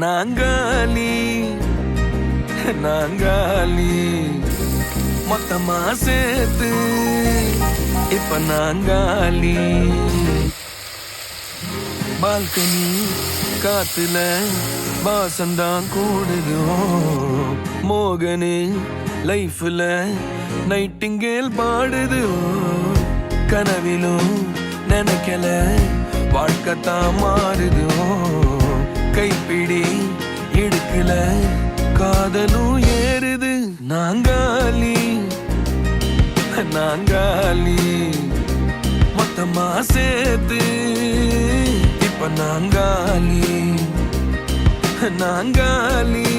நாங்காலி நாங்காலி மொத்தமா சேர்த்து இப்ப நாங்காலி. பால்கனி காத்துல வாசந்தான் கூடுதோ, மோகனு லைஃப்ல நைட்டிங்கேல் பாடுதோ. கனவிலும் நினைக்கல வாழ்க்கைத்தான் மாறுதோ, கைப்பிடி இடுக்கல காதலும் ஏறுது. நாங்காலி நாங்காலி மொத்தமா சேர்த்து இப்ப நாங்காலி நாங்காலி.